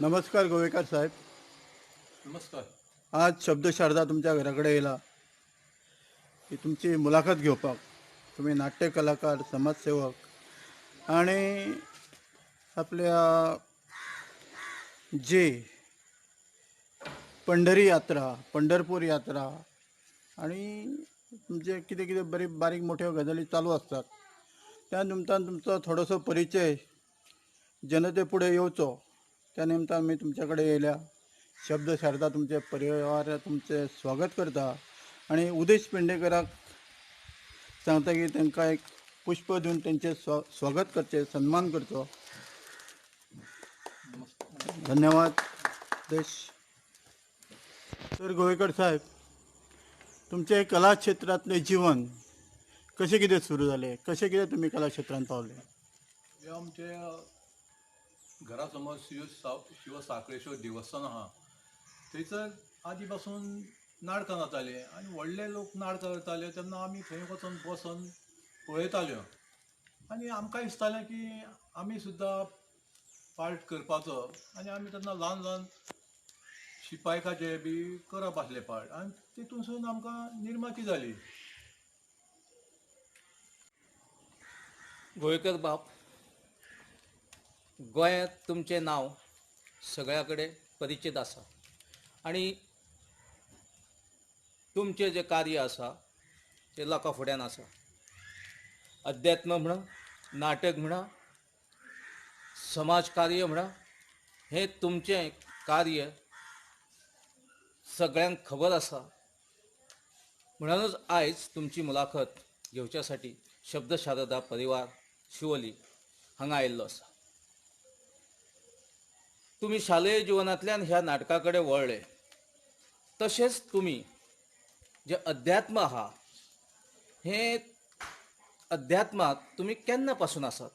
नमस्कार गोवेकर साहेब. नमस्कार. आज शब्दशारदा तुमच्या घराकडे येयला की तुमची मुलाखत घेवपाक. तुम्ही नाट्य कलाकार, समाजसेवक आणि आपल्या जे पंढरी यात्रा, पंढरपूर यात्रा आणि तुमचे कितें कितें बरी बारीक मोठ्यो गजाली चालू असतात. त्या निमतान तुमचो थोडोसो परिचय जनते पुढे येवचो त्या निमतान मी तुमच्याकडे येयल्या. शब्दशारदा तुमचे परिवार तुमचे स्वागत करता आणि उदेश पेडणेकराक सांगता की तांकां एक पुष्प दिवन त्यांचे स्वागत करचे, सन्मान करचो. नमस्कार. धन्यवाद. देश. तर गोवेकर साहेब, तुमचे कला क्षेत्रातले जीवन कशें कितें सुरू जालें, कशें कितें तुमी कला क्षेत्रांत पावले? हे आमचे घरासमोर शिव साखळेश्वर देवस्थान आहा. थंयसर आदी पासून नाटकां जाताले आनी व्हडले लोक नाटकां करताले तेन्ना आमी थंय वचून बसून पळयताल्यो आनी आमकां दिसतालें की आमी सुद्दां पार्ट करपाचो आनी आमी तेन्ना ल्हान ल्हान शिपायकाचे बी करप आसले पार्ट आनी तितूनसून आमकां निर्माती जाली. गोवेकर बाब, गोंयांत तुमचें नांव सगळ्या कडेन परिचीत आसा आनी तुमचें जें कार्य आसा तें लोकां फुड्यान आसा. अध्यात्म म्हणा, नाटक म्हणा, समाज कार्य म्हणा, हें तुमचें कार्य सगळ्यांक खबर आसा. म्हणूनच आयज तुमची मुलाखत घेवच्या साठी शब्दशारदा परिवार शिवोली हांगा आयिल्लो आसा. तुमी शालेय जिवनांतल्यान ह्या नाटका कडेन वळ्ळे, तशेंच तुमी जे अध्यात्म आहा हें अध्यात्मात तुमी केन्ना पासून आसात?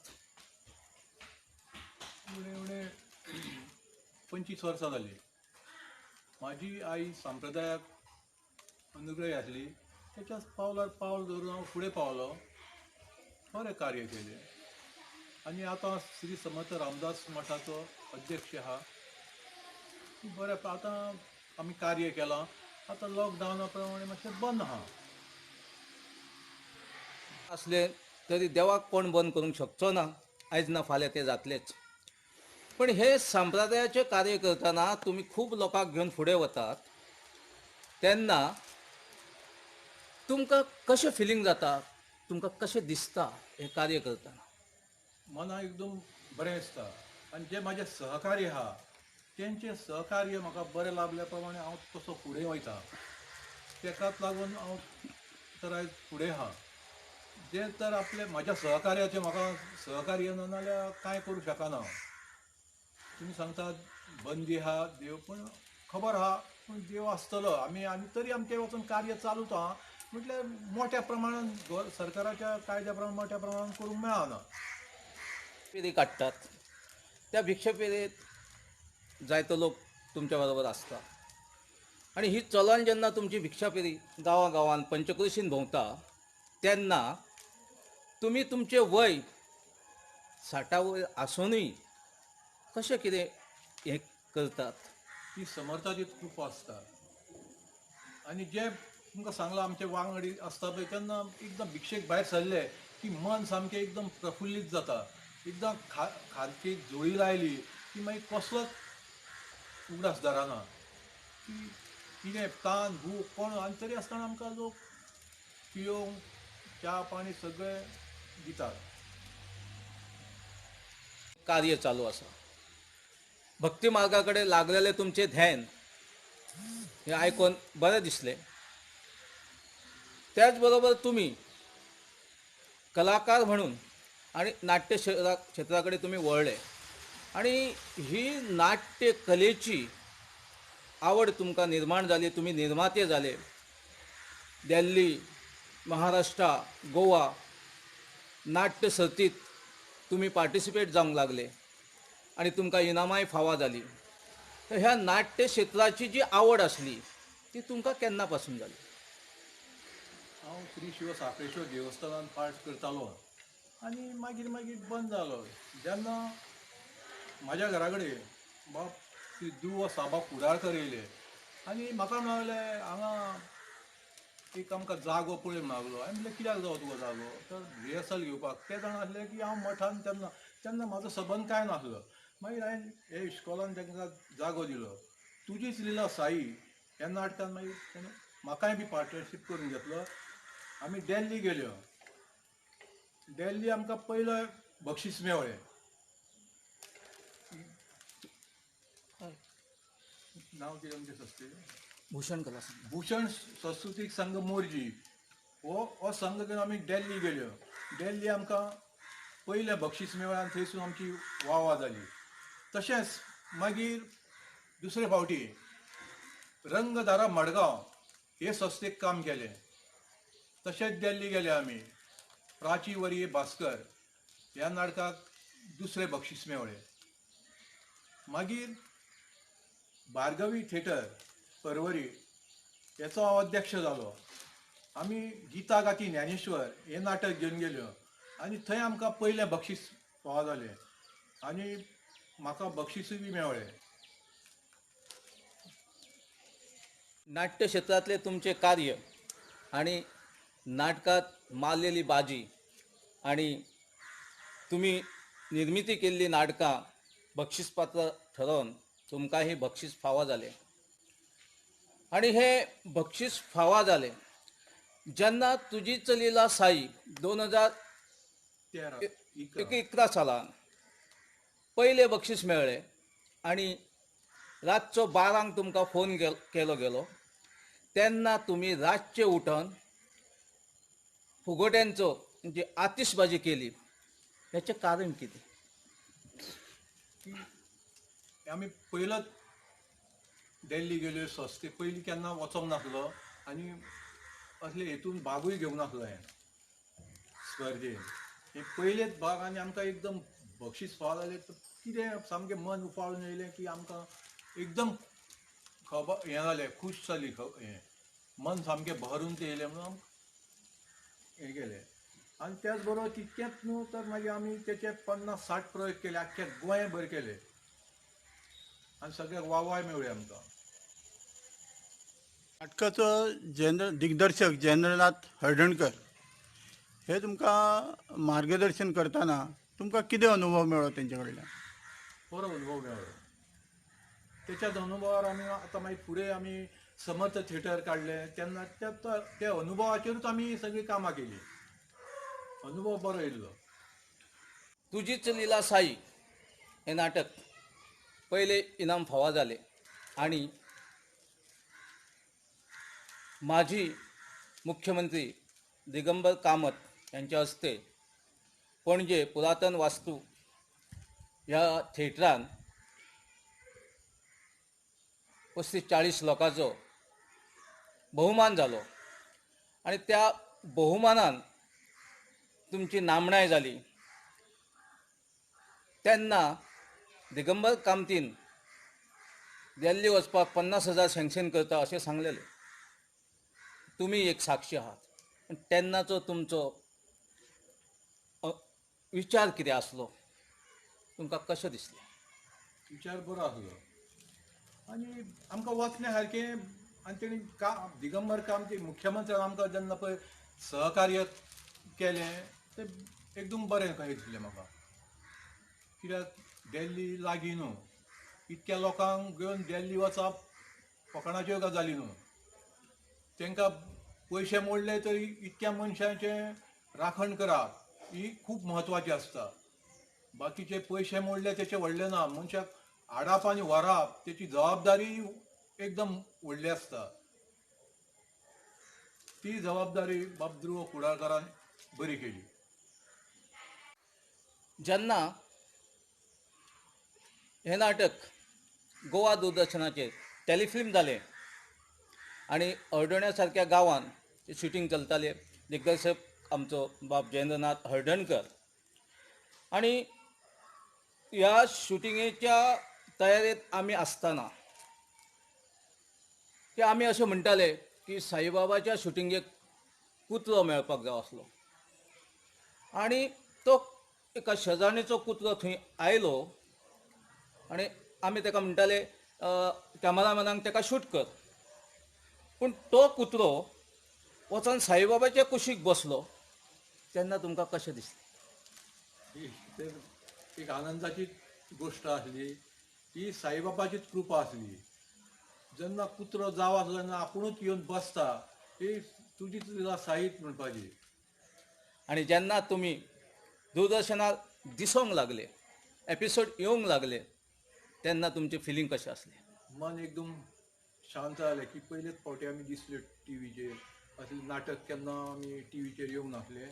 उणे उणे 25 वर्सां जाली. म्हाजी आई संप्रदायाक अनुग्रही आसली, त्याच्याच पावलार पावल धरून हांव फुडें पावलो, बरें कार्य केलें आनी आतां श्री समर्थ रामदास मठाचो अध्यक्ष आहा. बरें आतां आमी कार्य केलां. आतां लॉकडावना प्रमाणे मातशें बंद आहा. असले तरी देवाक कोण बंद करूंक शकचो ना. आयज ना फाल्यां तें जातलेंच. पण हे संप्रदायाचें कार्य करतना तुमी खूब लोकांक घेवन फुडें वतात तेन्ना तुमकां कशें फिलींग जाता, तुमकां कशें दिसता हें कार्य करतना? मनाक एकदम बरें दिसता आनी जे म्हाजे सहकारी आहा तेंचे सहकार्य म्हाका बरें लाभल्या प्रमाणे हांव तसो फुडें वयता. तेकाच लागून हांव तर आयज फुडें आहा. जे तर आपले म्हाज्या सहकार्याचे म्हाका सहकार्य ना जाल्यार कांय करूं शकना. तुमी सांगतात बंदी आहा देव, पण खबर आहा पूण देव आसतलो. आमी तरी आमचे वचून कार्य चालूच आहा. म्हटल्यार मोठ्या प्रमाणान सरकाराच्या कायद्या प्रमाण मोठ्या प्रमाणान करूंक मेळना. फेरी काडटात, त्या भिक्षा फेरेत जायतो लोक तुमच्या बरोबर आसता आनी ही चलन जेन्ना तुमची भिक्षा फेरी गांवा गांवांत पंचक्रोशीन भोंवता तेन्ना तुमी तुमचें वय 60 वयर आसुनूय कशें कितें हें करतात? ती समर्थाची कृपा आसता. आनी जे तुमकां सांगलां आमचे वांगडी आसता पळय तेन्ना एकदम भिक्षेक भायर सरले की मन सामकें एकदम प्रफुल्लीत जाता. एकदम खालची जोळी लायली की मागीर कसलोच उगडास धरना. की कितें तान भूक कोण आनी तरी आसतना आमकां लोक पियोंक च्या पाणी सगळें दितात. कार्य चालू आसा. भक्ती मार्गा कडेन लागलेलें तुमचें ध्यान हें आयकून बरें दिसलें. त्याच बरोबर तुमी कलाकार म्हणून आणि नाट्य क्षेत्रा कडेन तुमी वळ्ळे आणि ही नाट्य कलेची आवड तुमकां निर्माण जाली. तुमी निर्माते जाले. दिल्ली, महाराष्ट्रा, गोवा नाट्य सर्तीत तुमी पार्टिसिपेट जावंक लागले आणि तुमकां इनामाय फावो जाली. तर ह्या नाट्य क्षेत्राची जी आवड आसली ती तुमकां केन्ना पासून जाली? हांव श्री शिव साखळेश्वर देवस्थानान पार्ट करतालो आनी मागीर मागीर बंद जालो. जेन्ना म्हाज्या घरा कडेन बाब सिद्धू हो साबा कुडाळकर येयले आनी म्हाका मेळलें हांगा एक आमकां जागो पळय मागलो हांवें म्हणलें कित्याक जावो तुका जागो तर रिहर्सल घेवपाक ते जाण आसले की हांव मठान तेन्ना तेन्ना म्हाजो संबंद कांय नासलो मागीर हांवें हे इश्कॉलान तांकां जागो दिलो तुजीच लिला साई ह्या नाटकान मागीर तेणें म्हाकाय बी पार्टनरशीप करून घेतलो आमी दिल्ली गेल्यो दिल्ली आमकां पयलें बक्षीस मेवळें नांव कितें आमचें सस्तें भूषण कला संघ. भूषण संस्कृतीक संघ मोरजी हो संघ घेवन आमी दिल्ली गेल्यो दिल्ली आमकां पयलें बक्षीस मेवळें आनी थंयसून आमची वाह जाली तशेंच मागीर दुसरे फावटी रंगधारा मडगांव हे संस्थेक काम केलें तशेंच दिल्ली गेले आमी प्राची वरी भास्कर ह्या नाटकाक दुसरें बक्षीस मेवळें मागीर भार्गवी थिएटर परवरी हेचो हांव अध्यक्ष जालो आमी गीता गाती ज्ञानेश्वर हें नाटक घेवन गेल्यो आनी थंय आमकां पयलें बक्षीस फावो जालें आनी म्हाका बक्षीसूय बी मेवळें नाट्य क्षेत्रातले तुमचे कार्य आणि नाटकात मारलेली बाजी आणि तुम्ही निर्मिती केल्ली नाटकां बक्षीसपात्र ठरोवन तुमकां ही बक्षीस फावो जालें आणि हे बक्षीस फावो जालें जेन्ना तुजी चलिला साई 2011 सालान पयलें बक्षीस मेळ्ळें आणि रातचो 12 तुमकां फोन केलो गेलो तेन्ना तुमी रातचे उठोन फुगोट्यांचो म्हणजे आतिशबाजी केली हेचें कारण कितें आमी पयलोच दिल्ली गेल्यो संस्थे पयलीं केन्ना वचोंक नासलो आनी असले हेतून भागूय घेवंक नासलो हांवें स्पर्धेन हे पयलेच भाग आनी आमकां एकदम बक्षीस फावो जालें कितें सामकें मन उफाळून येयलें की आमकां एकदम खबर हें जालें खूश जाली हें मन सामकें भरून येयलें म्हणून हें केलें आनी त्याच बरोबर तितकेंच न्हू तर मागीर आमी तेचे 50-60 प्रयोग केले आख्ख्या गोंयभर केले आनी सगळ्याक वाहवाय मेवळी आमकां नाटकाचो दिग्दर्शक जेंद्रनाथ हळदणकर हे तुमकां मार्गदर्शन करतना तुमकां कितें अनुभव मेळ्ळो तेंचे कडल्यान बरो अनुभव मेळ्ळो त्याच्याच अनुभवार आमी आतां मागीर फुडें आमी समर्थ थिएटर काडलें तेन्ना त्या अनुभवाचेरूच आमी सगळीं कामां केलीं अनुभव बरो येयल्लो तुजीच लिला साई हे नाटक पयले इनाम फावो जालें आणि माजी मुख्यमंत्री दिगंबर कामत यांच्या हस्ते पणजे पुरातन वास्तू ह्या थिएटरान 35-40 लोकांचो भोवमान जालो आणि त्या भोवमानान तुमची नामणाय जाली तेन्ना दिगंबर कामतीन दिल्ली वचपाक 50,000 सँक्शन करता अशें सांगलेलें तुमी एक साक्षी आहात तेन्नाचो तुमचो विचार कितें आसलो तुमकां कशें दिसलें विचार बरो आसलो आनी आमकां वचण्या सारकें आनी तेणी दिगंबर कामती मुख्यमंत्र्यान आमकां जेन्ना पळय सहकार्य केलें तें एकदम बरें कशें दिसलें म्हाका कित्याक दिल्ली लागीं न्हू इतक्या लोकांक घेवन दिल्ली वचप फकाणाच्यो गजाली न्हू तांकां पयशे मोडले तरी इतक्या मनशांचें राखण करप ही खूब म्हत्वाची आसता बाकीचे पयशे मोडले तेचे व्हडले ना मनशाक हाडप आनी व्हरप तेची जबाबदारी एकदम व्हडली आसता ती जबाबदारी बाब ध्रुव कुडाळकरान बरी केली जेन्ना हें नाटक गोवा दूरदर्शनाचेर टेलिफिल्म जालें आनी हळदण्या सारक्या गांवांत शुटींग चलतालें दिग्दर्शक आमचो बाब जेंद्रनाथ हळदणकर आनी ह्या शुटिंगेच्या तयारेंत आमी आसतना की आमी अशें म्हणटाले की साईबाबाच्या शुटिंगेक कुत्रो मेळपाक जाय आसलो आनी तो एका शेजाणीचो कुत्रो थंय आयलो आनी आमी ताका म्हणटाले कॅमेरामॅनांक ताका शूट कर. पूण तो कुत्रो वचून साईबाबाच्या कुशीक बसलो तेन्ना तुमकां कशें दिसलें? ही तर एक आनंदाची गोष्ट आसली. ही साईबाबाचीच कृपा आसली. जेन्ना कुत्रो जाव आसलो तेन्ना आपुणूच येवन बसता, ही तुजीच लिला साईच म्हणपाची. आणि जेन्ना तुमी दूरदर्शनार दिसोंक लागले, एपिसोड येवंक लागले, तेन्ना तुमचें फिलींग कशें आसलें? मन एकदम शांत जालें की पयलेच फावटी आमी दिसले टीव्हीचेर. असलें नाटक केन्ना आमी टीव्हीचेर येवंक नासले.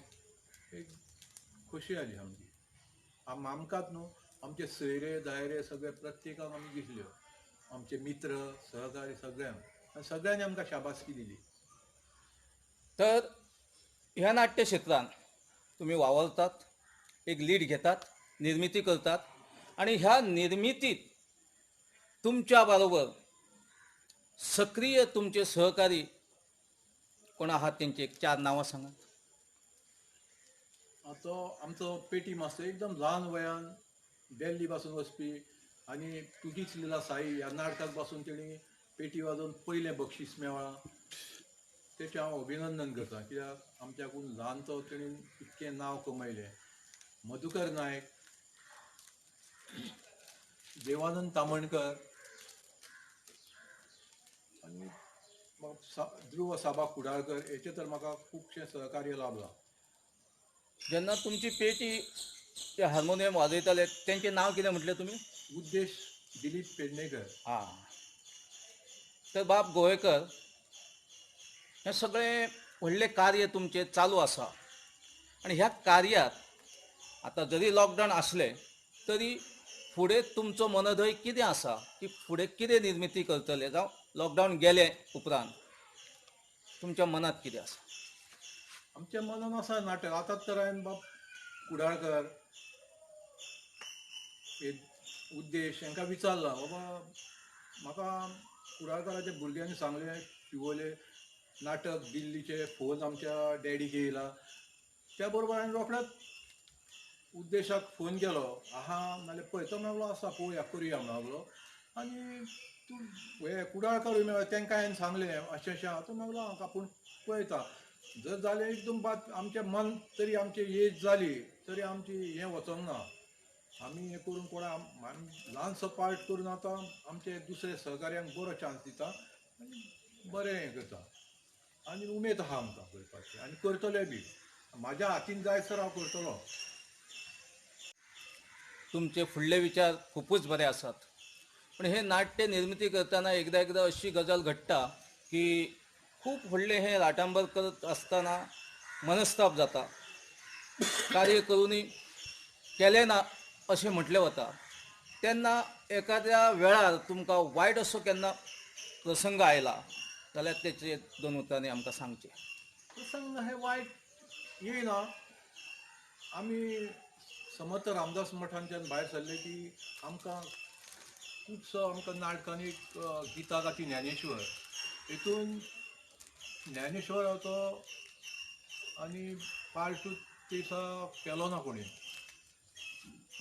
एक खोशी जाली आमची. आमकांच न्हू, आमचे सयरे धायरे सगळे प्रत्येकाक आमी दिसल्यो. आमचे मित्र सहकारी सगळ्यांक, आनी सगळ्यांनी आमकां शाबासकी दिली. तर ह्या नाट्य क्षेत्रांत तुम्ही वावरतात, एक लीड घेतात, निर्मिती करतात आणि ह्या निर्मितीत तुमच्या बरोबर सक्रिय तुमचे सहकारी कोण आहात त्यांची एक 4 नांवां सांगा. तो आमचो पेटी मास्तर एकदम ल्हान वयान दिल्ली पासून वचपी आनी तुजीच लिला साई ह्या नाटकाक पासून तेणी पेटी वाजोवन पयलें बक्षीस मेळ्ळां. तेचें हांव अभिनंदन करतां, कित्याक आमच्याकून ल्हान तो तेणीन इतकें नांव कमयलें. मधुकर नायक, देवानंद तामणकर आनी ध्रुव साबा कुडाळकर हेचे तर म्हाका खुबशें सहकार्य लाभलां. जेन्ना तुमची पेटी ते हार्मोनियम वाजयताले त्यांचे नाव कितें म्हटलें तुमी? उद्देश दिलीप पेडणेकर. हां. तर बाब गोवेकर, हें सगळें व्हडलें कार्य तुमचें चालू आसा आनी ह्या कार्यात आतां जरी लॉकडावन आसलें तरी फुडें तुमचो मनोधय कितें आसा की फुडें कितें निर्मिती करतले जावं लॉकडावन गेले उपरांत तुमच्या मनात कितें आसा? आमच्या मनान आसा नाटक. आतांच तर हांवें बाब कुडाळकर हे उद्देश हांकां विचारलां, बाबा म्हाका कुडाळकराच्या भुरग्यांनी सांगलें शिवोले नाटक दिल्लीचे फोन आमच्या डॅडीक येयला. त्या बरोबर हांवें रोखडेंच उद्देशाक फोन केलो, आहा नाल्यार पळय तो मेळ्ळो आसा, पळोवया करुया म्हणून लागलो. आनी तूं हे कुडाळकर मेळ्ळे, तांकां हांवें सांगलें अशें अशें आहा. तो मेळ्ळो हांव आपूण पळयता. जर जालें एकदम बात आमचें मन तरी आमची एज जाली तरी आमची हें वचोंक ना. आमी हें करून कोणा आमी ल्हानसो पार्ट करून आतां आमचे दुसरे सहकार्यांक बरो चान्स दिता आनी बरें हें करता. आनी उमेद आहा आमकां करपाची आनी करतले बी. म्हाज्या हातीन जाय सर हांव करतलो. तुमचे फुडले विचार खूपच बरे आसात. पण हे नाट्य निर्मिती करतना एकदा एकदा अशी गजाल घडटा की खूप व्हडलें हें राटांबर करत आसतना मनस्ताप जाता. कार्य करूनय केलें ना अशें म्हटलें वता. तेन्ना एखाद्या वेळार तुमकां वायट असो केन्ना प्रसंग आयला जाल्यार तेचे 2 उतरांनी आमकां सांगचें. प्रसंग हे वायट येयना. आमी समर्थ रामदास मठांच्यान भायर सरले की आमकां खुबसो आमकां नाटकांनी गितां गाती ज्ञानेश्वर, हितून ज्ञानेश्वर तो आनी पार्टूच दिसा केलो ना कोणी.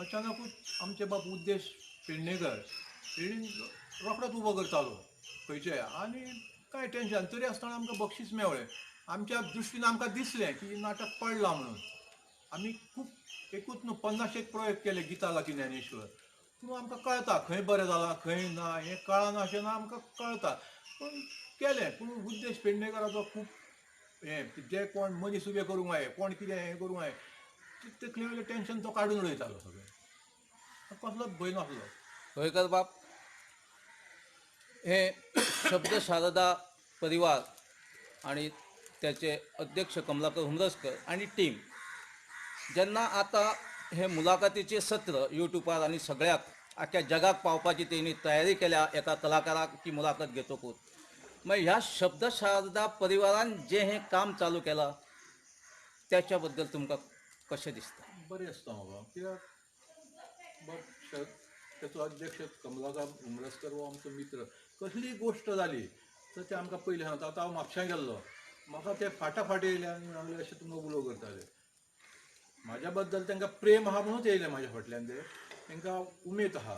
अचानकूच आमचे बाब उद्देश पेडणेकर तेणी रोखडोच उबो करतालो खंयचेय आनी कांय टेन्शन तरी आसतना आमकां बक्षीस मेवळें. आमच्या दृश्टीन आमकां दिसलें की नाटक पडलां म्हणून. आमी खूब एकूच न्हू 50 प्रयोग केले गितां गाती ज्ञानेश्वर. पूण आमकां कळटा खंय बरें जालां खंय ना, हें कळना अशें ना, आमकां कळटा. पूण केलें. पूण उद्देश पेडणेकराचो खूब हें जे कोण मनीस उबे करूंक जाय, कोण कितें हें करूंक जाय, तकले वयलें टेन्शन तो काडून उडयतालो सगळें. कसलोच भंय नासलो. गोवेकर बाब, हे शब्द शारदा परिवार आणि त्याचे अध्यक्ष कमलाकर हुमरसकर आणि टीम जेन्ना आता हे मुलाखतीचे सत्र यूट्यूबार आणि सगळ्याक आख्या जगाक पावपाची तेणी तयारी केल्या एका कलाकाराची मुलाखत घेतकूच, मग ह्या शब्द शारदा परिवारान जे हे काम चालू केलां त्याच्याबद्दल तुमकां कशें दिसता? बरें दिसता म्हाका, कित्याक तेचो अध्यक्ष कमलाकर हुमरसकर हो आमचो मित्र. कसलीय गोश्ट जाली तर ते आमकां पयलीं सांगता. आतां हांव म्हापशां गेल्लो, म्हाका ते फाटाफाट येयले आनी सांगले अशें तुमकां उलो करताले. म्हाज्या बद्दल तांकां प्रेम आहा म्हणूच येयले म्हाज्या फाटल्यान ते. तांकां उमेद आहा.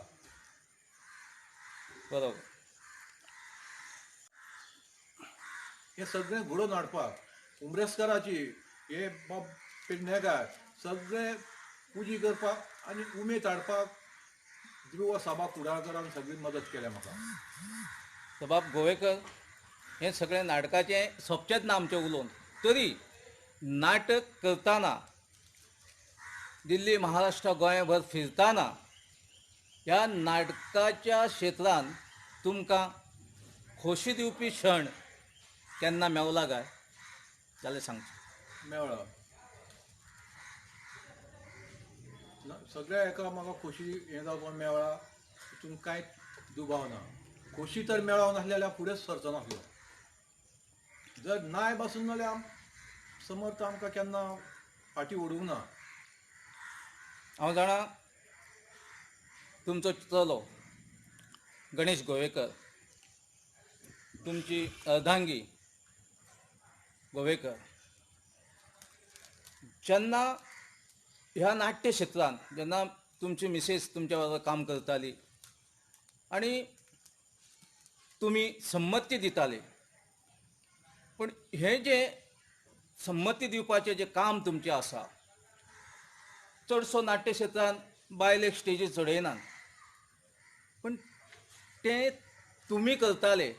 बरोबर. हे सगळें घडोवन हाडपाक उमरेसकाराची हे बाब पेडणेकार सगळे पुजी करपाक आनी उमेद हाडपाक ध्रुव साबा कुडाळकरान सगळी मदत केल्या म्हाका. सबाब गोवेकर हें सगळें नाटकाचें सोबचेंच ना आमचें उलोवन, तरी नाटक करतना दिल्ली, महाराष्ट्र, गोंयभर फिरतना ह्या नाटकाच्या क्षेत्रांत तुमकां खोशी दिवपी क्षण केन्ना मेवला काय जाल्यार सांगचें. मेवळा सगळ्या हेका म्हाका खोशी हें जावपाक मेवळा, हितून कांयच दुबाव ना. खोशी तर मेळों नासली जाल्यार फुडेंच सरचो नासलो. जर नाय बसून जाल्यार समर्थ आमकां केन्ना फाटीं ओडूंक ना. हांव जाणा तुमचो चलो गणेश गोवेकर, तुमची अर्धांगी गोवेकर जेन्ना ह्या नाट्य क्षेत्रांत जेन्ना तुमची मिसेस तुमच्या बरोबर काम करताली आनी तुमी संमती दिताले, पूण हें जें संमती दिवपाचें जें काम तुमचें आसा चडसो नाट्य क्षेत्रांत बायलेक स्टेजीर चडयनात, पूण तें तुमी करताले.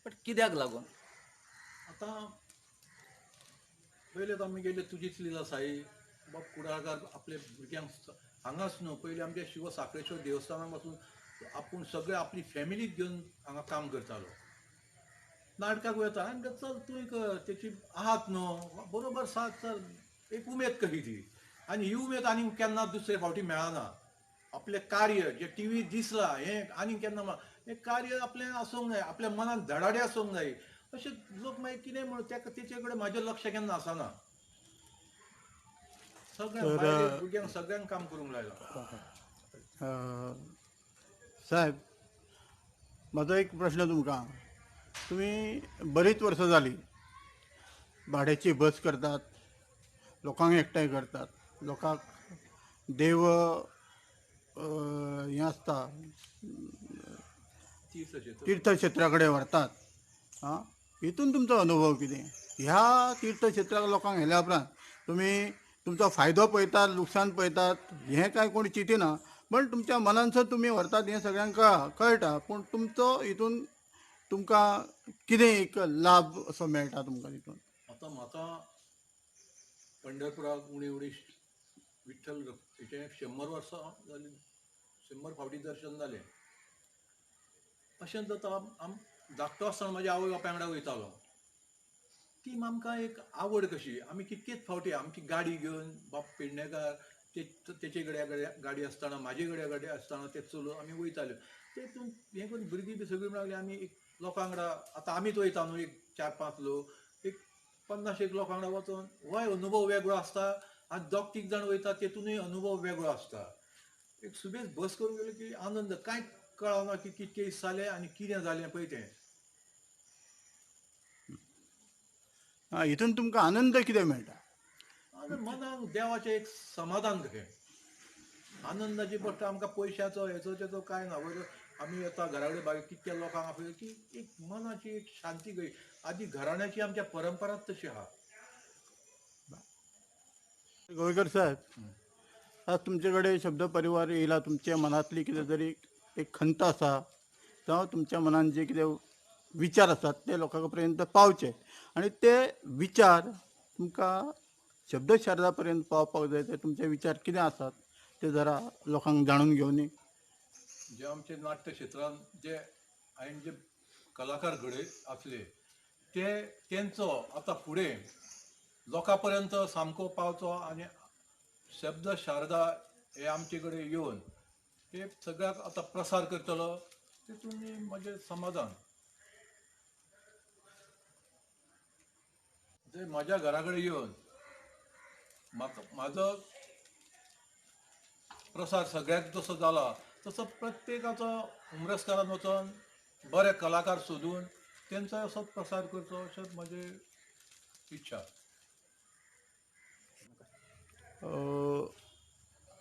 पण कित्याक लागून? आतां पयलें आमी गेले तुजीच लिला साई बाब कुडाळकार आपल्या भुरग्यांक हांगाच न्हू पयलीं आमच्या शिव साखळेश्वर देवस्थानाक वचून आपूण सगळे आपली फॅमिलीच घेवन हांगा काम करतालो. नाटकाक वता आनी म्हणटा चल तूंय कर, तेची आहात न्हू बरोबर साथ चल, एक उमेद कशी ती. आनी ही उमेद आनी केन्ना दुसरे फावटी मेळना. आपलें कार्य जें टी व्ही दिसलां हें आनी केन्ना हें कार्य आपलें आसूंक जाय, आपल्या मनाक धडाडे आसूंक जाय. अशें लोक मागीर कितें म्हणून तेचे कडेन म्हाजें लक्ष केन्ना आसना. सगळ्यांक बायलेक भुरग्यांक सगळ्यांक काम करूंक लायलां. साहेब, म्हजो एक प्रश्न तुमकां. तुमी बरीच वर्सां जालीं भाड्याची बस करतात, लोकांक एकठांय करतात, लोकांक देव हें आसता तीर्थक्षेत्रा कडेन व्हरतात. आं हितून तुमचो अनुभव कितें? ह्या तीर्थक्षेत्राक लोकांक व्हेल्या उपरांत तुमी तुमचो फायदो पळयतात, लुकसाण पळयतात, हें कांय कोण चिंतिना, पण तुमच्या मनानसो तुमी व्हरतात हें सगळ्यांक कळटा. पूण तुमचो हितून तुमकां कितें एक लाभ असो मेळटा तुमकां तितून? आतां म्हाका पंढरपुराक उणी उणी विठ्ठल हेचें 100 वर्सां जालीं, 100 फावटी दर्शन जालें. अशें जाता आम धाकटो आसतना म्हाज्या आवय बापाय वांगडा वयतालो. ती आमकां एक आवड कशी. आमी कितकेच फावटी आमची गाडी घेवन बाप पेडणेकार तेचे कडेन गाडी आसतना म्हाजे कडेन गाडी आसतना ते चलोवन आमी वयताल्यो. तेतून हें करून भुरगीं बी सगळीं लागली आमी एक लोकां वांगडा आतां आमीच वयता न्हू एक 4-5 लोक, एक 50 एक लोकां वांगडा वचून होय अनुभव वेगळो आसता. आनी 2-3 जाण वयता तेतूनय अनुभव वेगळो आसता. एक सुबेज बस करून गेलो की आनंद कांयच कळना की कितके दीस जाले आनी कितें जालें पळय तें. हितून तुमकां आनंद कितें मेळटा? आनी मनाक देवाचें एक समाधान कशें. आनंदाची गोश्ट आमकां पयशाचो हेचो तेचो कांय ना. बरो आमी येता घरा कडेन बाकी कितक्या लोकांक आपयले की एक मनाची एक शांती कशी. आदी घराण्याची आमच्या परंपराच तशी आहा. गोवेकर साहेब, आज तुमचे कडेन शब्द परिवार येयला, तुमच्या मनांतली कितें तरी एक खंत आसा जावं तुमच्या मनान जे कितें विचार आसात ते लोकां पर्यंत पावचे, आनी ते विचार तुमकां शब्दशारदा पर्यंत पावपाक जाय. ते तुमचे विचार कितें आसात ते जरा लोकांक जाणून घेवनी. जे आमचे नाट्य क्षेत्रांत जे हांवें जे कलाकार घडय आसले तेंचो आतां फुडें लोकां पर्यंत सामको पावचो आनी शब्द शारदा हे आमचे कडेन येवन हे सगळ्याक आतां प्रसार करतलो तेतून म्हजें समाधान. जे म्हाज्या घरा कडेन येवन म्हाका म्हाजो प्रसार सगळ्याक जसो जाला तसो प्रत्येकाचो उमरसकारान वचोन बरे कलाकार सोदून तेंचो असो प्रसार करचो अशें म्हजें इच्छा.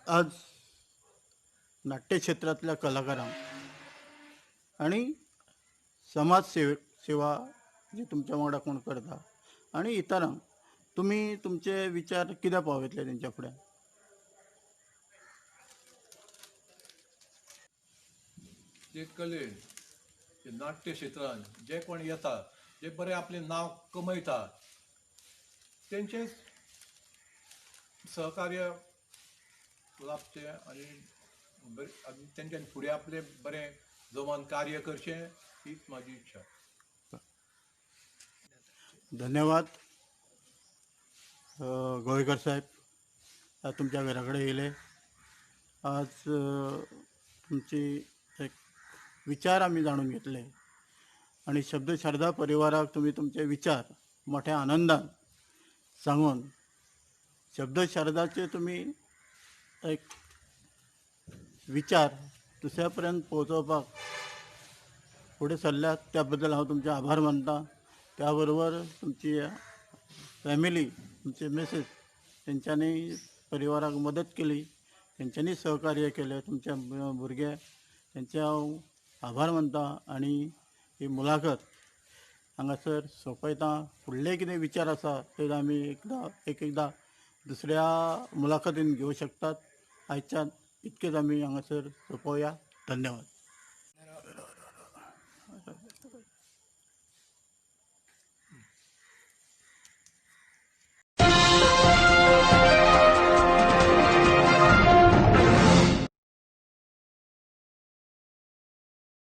आज नाट्य क्षेत्रांतल्या कलाकारांक आणि सेवा जी तुमच्या वांगडा कोण करता आणि इतरांक तुम्ही तुमचे विचार कित्याक पावयतले तेंच्या फुड्यान. जे कलेन जे नाट्य क्षेत्रान जे कोण येतात, जे बरे आपले नाव कमयतात, तेंचे सहकार्य लाभचें आनी तेंच्यानी फुडें आपले बरें जमोन कार्य करचें हीच म्हाजी इच्छा. धन्यवाद. गोवेकर साहेब, आज तुमच्या घराकडे येयले. आज तुमची एक विचार आम्ही जाणून घेतले आणि शब्द शारदा परिवाराक तुम्ही तुमचे विचार मोठ्या आनंदान सांगून शब्द शारदाचे तुम्ही एक विचार दुसऱ्यापर्यंत पोहोचवपाक पुढे सरल्यात त्याबद्दल हांव तुमचे आभार मानता. त्याबरोबर तुमची फॅमिली, तुमचे मिसेस तेंच्यांनी परिवाराक मदत केली, तेंच्यांनी सहकार्य केले, तुमच्या भुरगे तेंचे हांव आभार मानता आणि ही मुलाखत हांगासर सोंपयता. फुडले कितें विचार आसा ते आमी एकदा दुसऱ्या मुलाखतीन घेवं शकतात. आयच्यान इतकेच आमी हांगासर सोंपोवया. धन्यवाद.